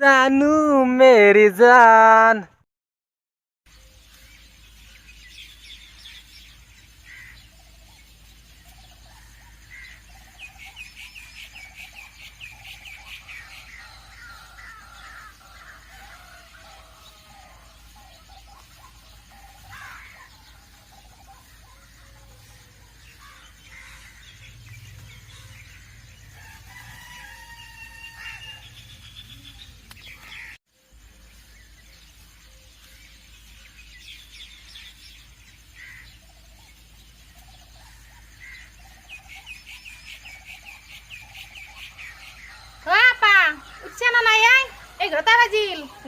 जानू मेरी जान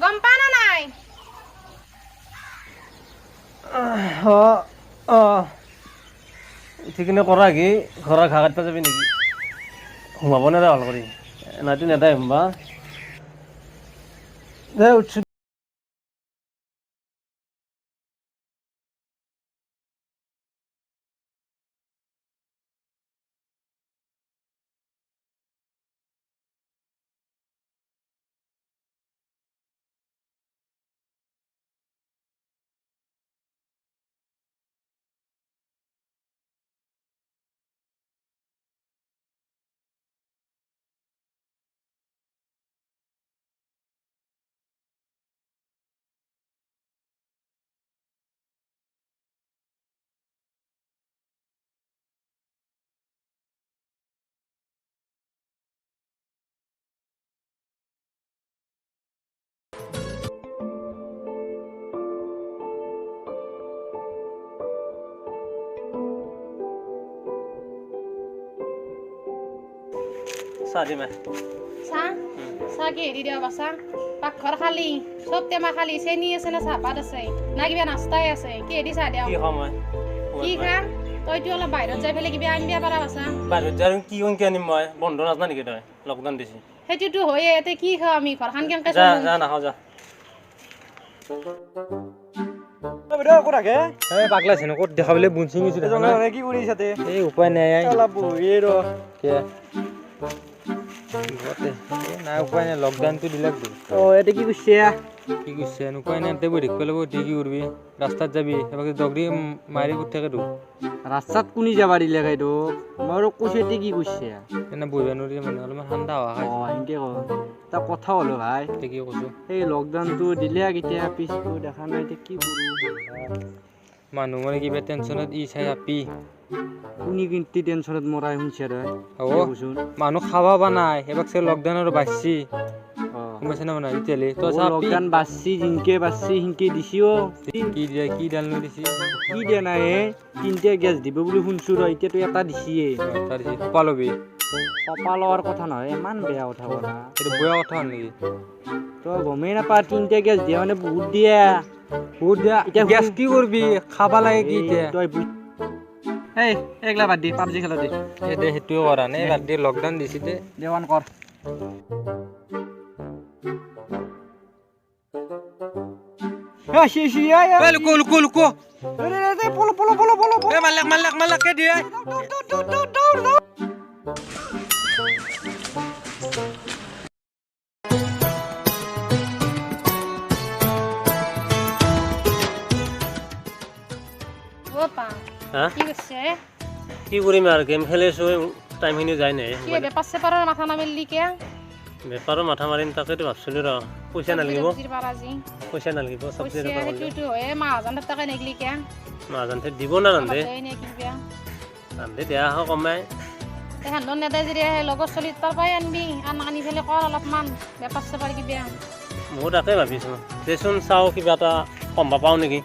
গম পা না নাই ঠিকনে কৰা কি ঘৰৰ ঘা কাটিব যাবি নেকি সোমাব নেদা ভাল কৰি নাইতো নেদাই সোমবা দে উঠছো চাহ দিমে চাহ চাহ কি হেৰি দিয়ক চাহ পাকঘৰ খালী চব টেমা খালী চেনি আছে না চাহপাত আছে না কিবা নাস্তাই আছে কি হেৰি চাহ দিয়ক কি খাম মই কি খাম তইতো অলপ বাহিৰত যাই পেলাই কিবা আনিব পাৰা বাচা বাহিৰত যাই কি কি আনিম মই বন্ধ নাজানা নেকি তই লকডাউন দিছি সেইটোতো হয়ে এতে কি খাওঁ আমি ঘৰখন কেনেকৈ যা চলো যা নাখাওঁ যা পাগলাইছে ক'ত দেখাবলৈ বুঞ্চি গৈছো কি কৰিছ তাতে এই উপায় নাই অলপ বহিয়ে ৰ নাই উপায় নাই লকডাউনটো দিলাক এতে কি কৰিছে কি কৈছে উপায় নাই এতে বহি দেখিব লাগিব কি কৰিবি ৰাস্তাত যাবি এবাৰ দগৰি মাৰি উঠি থাকেতো ৰাস্তাত কোনি যাবা দিলে গাইটো মই কৈছো এতে কি কৰিছে এনে বহিব নোৱাৰি মানে অলপমান ঠাণ্ডা হোৱা খাই সেনেকে ক এটা কথা হ'লো ভাই এতিয়া কি কৈছো এই লকডাউনটো দিলে কেতিয়া পিছটো দেখা নাই এতিয়া কি কৰোঁ মানুহ মানে কিবা টেনশ্যনত ই চাই আপি কোনি কিন্তু টেনশ্যনত মৰাই শুনছে তই হ'ব মানুহ খাব পৰা নাই এবাৰ চাগে লকডাউনৰ বাচছি গমাইছে না মানে এতিয়ালৈ তই চা লকডাউন বাচছি জিনকে বাচছি সিনকে দিছি কি দিয়ে কি ডাল নো দিছি কি দিয়া নাই তিনটা গেছ দিব বুলি শুনছো ৰ এতিয়াতো এটা দিছিয়ে তাৰ দিছি সোপা ল'বি কপালৰ কথা নহয় ইমান বেয়া কথা ক'লা এইটো বেয়া কথা নেকি তই গমেই নাপা তিনটা গেছ দিয়া মানে বহুত দিয়া এতিয়া গেছ কি কৰিবি খাবা লাগে কি এতিয়া তই এই এইগিলা বাদ দি পাবজি খেলা দে এই দে সেইটোৱে কৰা নাই বাদ দি লকডাউন দিছি দে দেৱান কৰ লুকো পলো মালাক কে দিয়ে কি কৈছে কি কৰিম আৰু গেম খেলি আছো টাইমখিনি যায় নাই কি বেপাৰ চেপাৰৰ মাথা নামেলি কে বেপাৰৰ মাথা মাৰিম তাকেতো ভাবছিলো ৰ পইচা নালাগিব পইচা নালাগিব চব্জি মাহাজনতে দিব না ৰান্ধে ৰান্ধে দিয়া আহ কমাই নেদাই যদি লগৰ চলি তাৰ পৰাই আনবি আনি পেলাই কৰ অলপমান বেপাৰ চেপাৰ কিবা ময়ো তাকে ভাবিছোঁ দেচোন চাওঁ কিবা এটা কমবা পাওঁ নেকি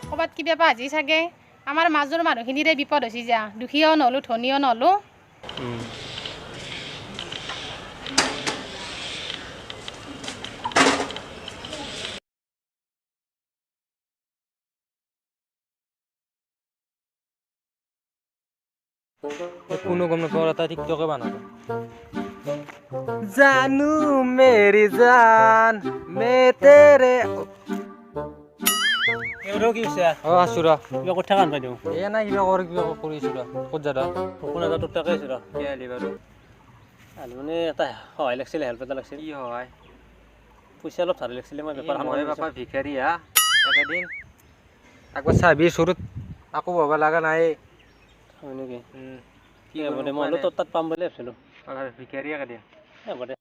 ক'ৰবাত কিবা ভাজি চাগে আমাৰ মাজৰ মানুহখিনিৰে বিপদ হৈছে যা দুখীয়াও নহ'লো ধনীও নহ'লো কোনো গম নাপাওঁ এটা টিকটকে বানাব जानू मेरी जान मैं तेरे এবাৰও কি হৈছে আছোঁ ৰ কিবা কথা কাণ পাই দিওঁ নাই কিবা কিবা কৰিছোঁ ৰ ক'ত যা কোন এটা তোৰ তাকে আছোঁ ৰ কি আহিলি বাৰু আৰু মানে এটা সহায় লাগিছিলে হেল্প এটা লাগিছিল কি হয় পইচা অলপ ধাৰ লাগিছিলে মই বেপাৰখন মই কৰি বাপা ভিখাৰী হা একেদিন একবাৰ চাবি চৰুত আকৌ বহাব লগা নাই হয় নেকি কি হ'ব দে মই হ'লেও তোৰ তাত পাম বুলি ভাবিছিলোঁ ভিখাৰী একেদিন হ'ব দে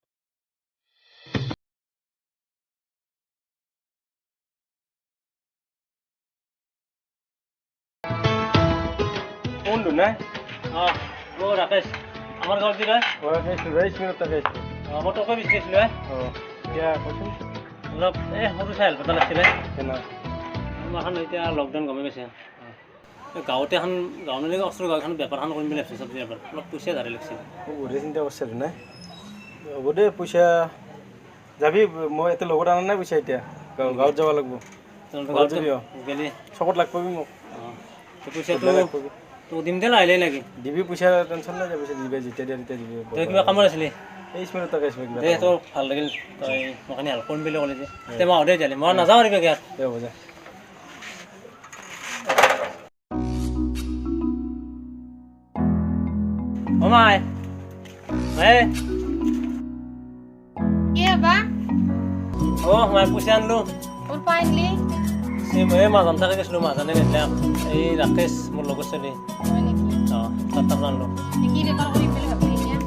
কোনটো নাই অঁ অ' ৰাকেশ আমাৰ গাঁৱত যি মই তোকে বিচাৰিছিলোঁ অলপ এই সৰু চাই হেল্প এটা লাগিছিলে আমাৰখন এতিয়া লকডাউন গমে পাইছে গাঁৱতে এখন গাঁও মানে ওচৰৰ গাঁও এখন বেপাৰখন কৰিম বুলি ভাবিছোঁ চব্জি বেপাৰ অলপ পইচা ধাৰে লাগিছিল বঢ়িয়া চিন্তা কৰিছিলোঁ নাই হ'ব দে পইচা যাবি মই এতিয়া লগত অনা নাই পইচা এতিয়া গাঁৱত যাব লাগিব গাঁৱত যাবি গেলি চকত লাগ পাবি মোক পইচাটো তোক দিম দে লাহে নাকি দিবি পইচা টেনশ্যন নাই পইচা দিবি যেতিয়া দিয়া তেতিয়া দিবি তই কিবা কামত আছিলি এই স্মিনত টকা কিবা দে তোৰ ভাল লাগিল তই মোৰখিনি হেল্প কৰিম বুলি ক'লি যে তে মই আহোঁ দে তেতিয়াহ'লে মই নাযাওঁ আৰু কিবা দে হ'ব দে অ' মাই এই কি বা অ' মাই পইচা আনিলোঁ তোৰ পাইলি এই মাছ আনতাকে গৈছিলোঁ মাছ আনি নিদিলে এই ৰাকেশ মোৰ লগত চলি হয় নেকি অঁ তাত আনিলোঁ কি বেপাৰ কৰিম বুলি ভাবি এতিয়া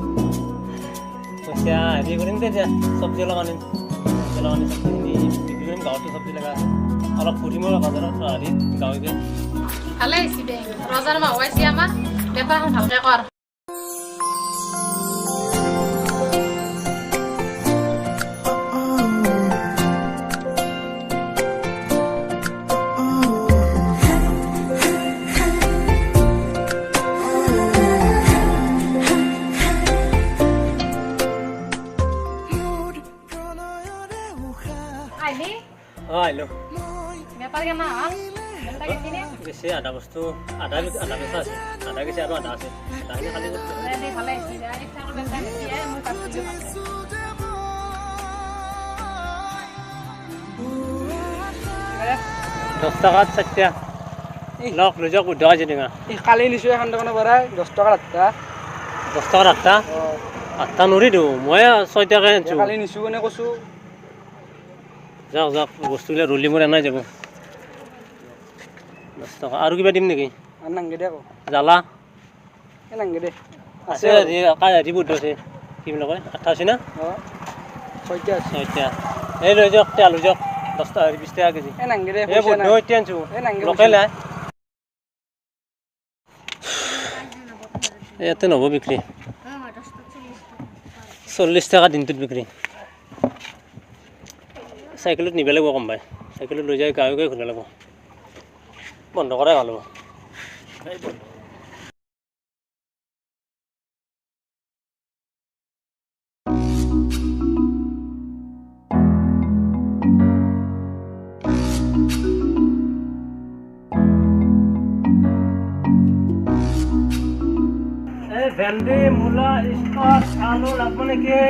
পইচা হেৰি কৰিম দে এতিয়া চব্জি অলপ আনিম চব্জি অলপ আনি চব্জিখিনি বিক্ৰী কৰিম গাঁৱতো চব্জি লগা অলপ ফুৰিম আৰু বজাৰত হেৰি গাঁৱতে ভালে হৈছে দে ৰজাৰ মাহ হৈছে আমাৰ বেপাৰখন ভালকে কৰ আহিলি অঁ আহিলোঁ বেপাৰ কেনা হ'ল বেচা গেছি নে বেছি আধা বস্তু আধা বেচা আছে আধা গেছি আৰু আধা আছে আধাখিনি খালি কৰিছোঁ দে ভালে হৈছে দে এতিয়া আকৌ বেচা গেছি মই কাটি দিওঁ 10 টাকাত 4টা লওক লৈ যাওক 10 টকা যেনিবা এই কালি নিছোঁ এখন দোকানৰ পৰাই 10 টকাৰ 8টা 10 টকাত 8টা 8টা নৰি দিওঁ মই 6 টাকাই আনিছোঁ কালি নিছোঁ মানে কৈছোঁ যাওক যাওক বস্তুবিলাক ৰলি মোৰ এনাই যাব 10 টকা আৰু কিবা দিম নেকি নাংগে দে আকৌ জ্বালা নাংগে দে আছে হেৰি বুদ্ধ আছে কি বুলি কয় 8 আছে না অঁ 6টা আছে 6টা এই লৈ যাওক তেল লৈ যাওক 10 টকা 20 টাকা কেজি নাংগে দে এই বুদ্ধ এতিয়া আনিছোঁ নাংগে লোকেল নাই ইয়াতে নহ'ব বিক্ৰী 40 টাকা দিনটোত বিক্ৰী চাইকেলত নিব লাগিব কম ভাই চাইকেলত লৈ যাই গাঁৱে গাঁৱে ঘূৰিব লাগিব বন্ধ কৰাই ভাল হ'ব ভেন্দি মূলা স্কচ আলু লাগব নেকি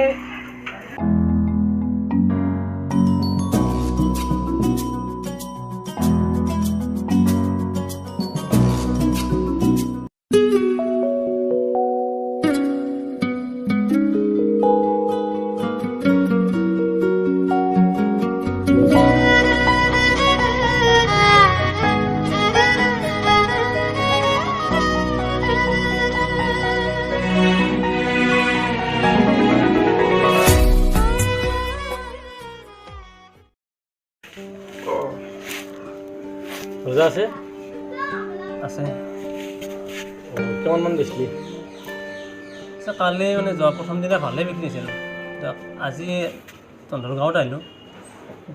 ৰজা আছে আছে কিমান মান দিছিলি কালি মানে যোৱা প্ৰথম দিনা ভালেই বিক্ৰী হৈছিল আজি তহঁতৰ গাঁৱত আহিলোঁ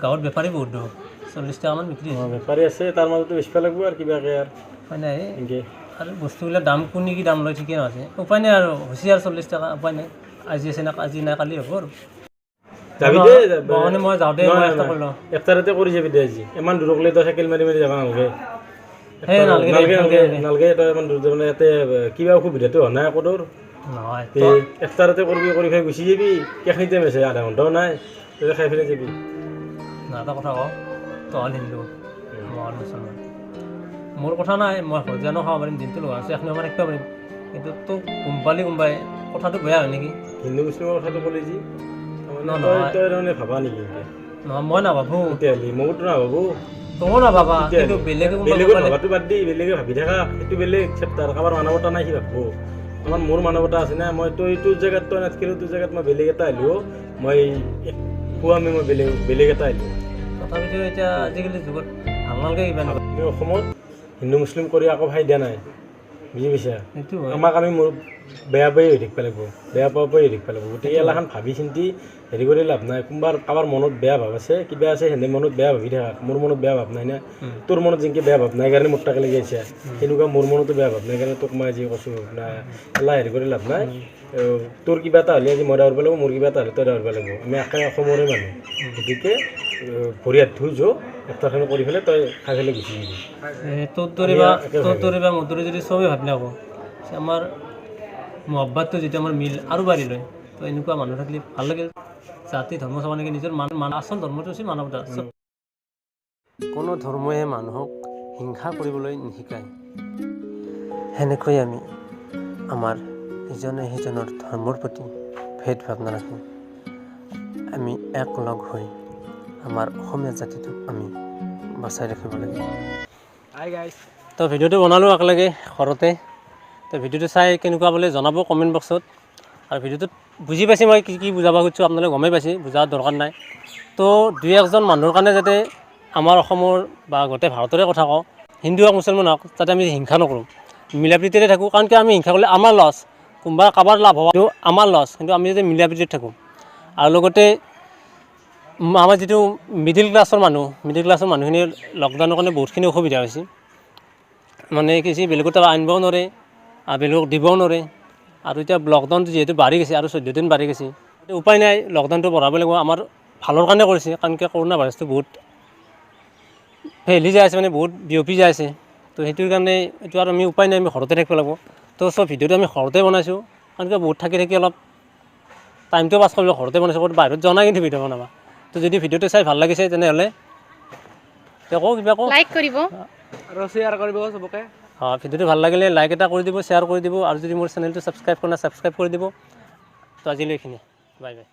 গাঁৱত বেপাৰী বহুত দূৰ 40 টাকামান বিক্ৰী হৈছে বেপাৰী আছে তাৰ মাজতো বেচিব লাগিব আৰু কিবাকৈ আৰু উপায় নাই এনেকৈ আৰু বস্তুবিলাক দাম কোনে কি দাম লয় ঠিকেই নহয় উপায় নাই আৰু হৈছে আৰু 40 টাকা উপায় নাই আজি আছে না আজি নাই কালি হ'ব আৰু যাবি দে মানে মই যাওঁতে মই এটা কৰি লওঁ এফটাৰতে কৰি যাবি দে আজি ইমান দূৰকলৈ তই চাইকেল মাৰি মাৰি যাব নালাগে সেই নালাগে নালাগে তই ইমান দূৰ যাব ইয়াতে কিবা অসুবিধাটো হোৱা নাই আকৌ তোৰ নহয় এফটাৰতে কৰিবি কৰি খাই গুচি যাবি কেইখিনি টাইম আছে আধা ঘণ্টাও নাই তই খাই পেলাই যাবি এটা কথা কওঁ তই হিন্দু মই মুছলমান মোৰ কথা নাই মই ভজিয়ানো খাব পাৰিম দিনটো লগা আছে এখনি মই ৰাখিব পাৰিম কিন্তু তোক কোম্পানী কথাটো বেয়া হয় নেকি হিন্দু মুছলিমৰ কথাটো ক'লে যি নহয়, তই নহয়। তই তাৰমানে ভাবা নেকি এতিয়া? নহয় মই নাভাবোঁ তেতিয়াহ'লে মইতো নাভাবো তয়ো নাভাবা কিন্তু বেলেগে কোনোবা বেলেগত ক'লে- ভাবাটো বাদ দি বেলেগে ভাবি থাকা সেইটো বেলেগ চেপ্টাৰ কাৰোবাৰ মানৱতা নাই সি ভাবব আমাৰ মোৰ মানৱতা আছে না মই তই এইটো জেগাত তই নাথাকিলেও তোৰ জেগাত মই বেলেগ এটা আহিলেও মই পুৱামে মই বেলেগ এটা আহিলোঁ তথাপিতো এতিয়া আজিকালি যুগত ভাল নালাগে কিবা এনেকুৱা আমি অসমত হিন্দু মুছলিম কৰি আকৌ ভাই দিয়া নাই বুজি পাইছা সেইটো হয় আমাক আমি বেয়া পাই হৈ থাকিব লাগিব বেয়া পোৱা পাই হৈ থাকিব লাগিব গতিকে এলাখান ভাবি চিন্তি হেৰি কৰি লাভ নাই কোনোবাৰ কাৰোবাৰ মনত বেয়া ভাৱ আছে কিবা আছে সেনে মনত বেয়া ভাবি থাকা মোৰ মনত বেয়া ভাৱ নাই না তোৰ মনত যেনেকৈ বেয়া ভাৱ নাই কাৰণে মোৰ তাকে লাগি আছে সেনেকুৱা মোৰ মনতো বেয়া ভাৱ নাই কাৰণে তোক মই আজি কৈছোঁ না এলা হেৰি কৰি লাভ নাই তোৰ কিবা এটা হ'লে আজি মই দাউৰিব লাগিব মোৰ কিবা এটা হ'লে তই দাউৰিব লাগিব আমি একে অসমৰে মানুহ গতিকে ভৰি হাত ধুই যাওঁ এফটাৰখিনি কৰি পেলাই তই খাই পেলাই গুচি যাবি তোৰ দৰে বা মোৰ দৰে যদি চবেই ভাবি নাকো আমাৰ মহব্বতটো যেতিয়া আমাৰ মিল আৰু বাঢ়ি লয় তো এনেকুৱা মানুহ থাকিলে ভাল লাগিল জাতি ধৰ্ম চাব নেকি নিজৰ আচল ধৰ্মটো হৈছে মানৱতা কোনো ধৰ্মই মানুহক হিংসা কৰিবলৈ নিশিকায় সেনেকৈ আমি আমাৰ ইজনে সিজনৰ ধৰ্মৰ প্ৰতি ভেদভাৱ নাৰাখি আমি একলগ হৈ আমাৰ অসমীয়া জাতিটোক আমি বচাই ৰাখিব লাগে তো ভিডিঅ'টো বনালোঁ একেলগে ঘৰতে তো ভিডিঅ'টো চাই কেনেকুৱা বোলে জনাব কমেণ্ট বক্সত আৰু ভিডিঅ'টোত বুজি পাইছে মই কি বুজাব খুজিছোঁ আপোনালোকে গমেই পাইছে বুজাৰ দৰকাৰ নাই তো দুই একজন মানুহৰ কাৰণে যাতে আমাৰ অসমৰ বা গোটেই ভাৰতৰে কথা কওঁ হিন্দু হওক মুছলমান হওক যাতে আমি হিংসা নকৰোঁ মিলা প্ৰীতিৰে থাকোঁ কাৰণ কিয় আমি হিংসা কৰিলে আমাৰ লছ কোনোবা কাৰোবাৰ লাভ হ'ব কিন্তু আমাৰ লছ কিন্তু আমি যদি মিলা প্ৰীতিত থাকোঁ আৰু লগতে আমাৰ যিটো মিডিল ক্লাছৰ মানুহখিনি লকডাউনৰ কাৰণে বহুতখিনি অসুবিধা হৈছে মানে কিছু বেলেগৰ তাৰপৰা আনিবও নোৱাৰে আৰু বেলেগক দিবও নোৱাৰে আৰু এতিয়া লকডাউনটো যিহেতু বাঢ়ি গৈছে আৰু 14 দিন বাঢ়ি গৈছে উপায় নাই লকডাউনটো বঢ়াব লাগিব আমাৰ ভালৰ কাৰণে কৰিছে কাৰণ কিয় কৰোণা ভাইৰাছটো বহুত ফেলি যাই আছে মানে বহুত বিয়পি যাই আছে তো সেইটোৰ কাৰণে এইটো আৰু আমি উপায় নাই আমি ঘৰতে থাকিব লাগিব তো চব ভিডিঅ'টো আমি ঘৰতে বনাইছোঁ কাৰণ কিয় বহুত থাকি অলপ টাইমটো পাছ কৰিব ঘৰতে বনাইছোঁ ক'ত বাহিৰত যোৱা নাই কিন্তু ভিডিঅ' বনাবা তো যদি ভিডিঅ'টো চাই ভাল লাগিছে তেনেহ'লে কওঁ কিবা কওঁ লাইক কৰিব আৰু শ্বেয়াৰ কৰিব চবকে ভিডিঅ'টো ভাল লাগিলে লাইক এটা কৰি দিব শ্বেয়াৰ কৰি দিব আৰু যদি মোৰ চেনেলটো ছাবস্ক্ৰাইব কৰা নাই ছাবস্ক্ৰাইব কৰি দিব তো আজিলৈ এইখিনি বাই বাই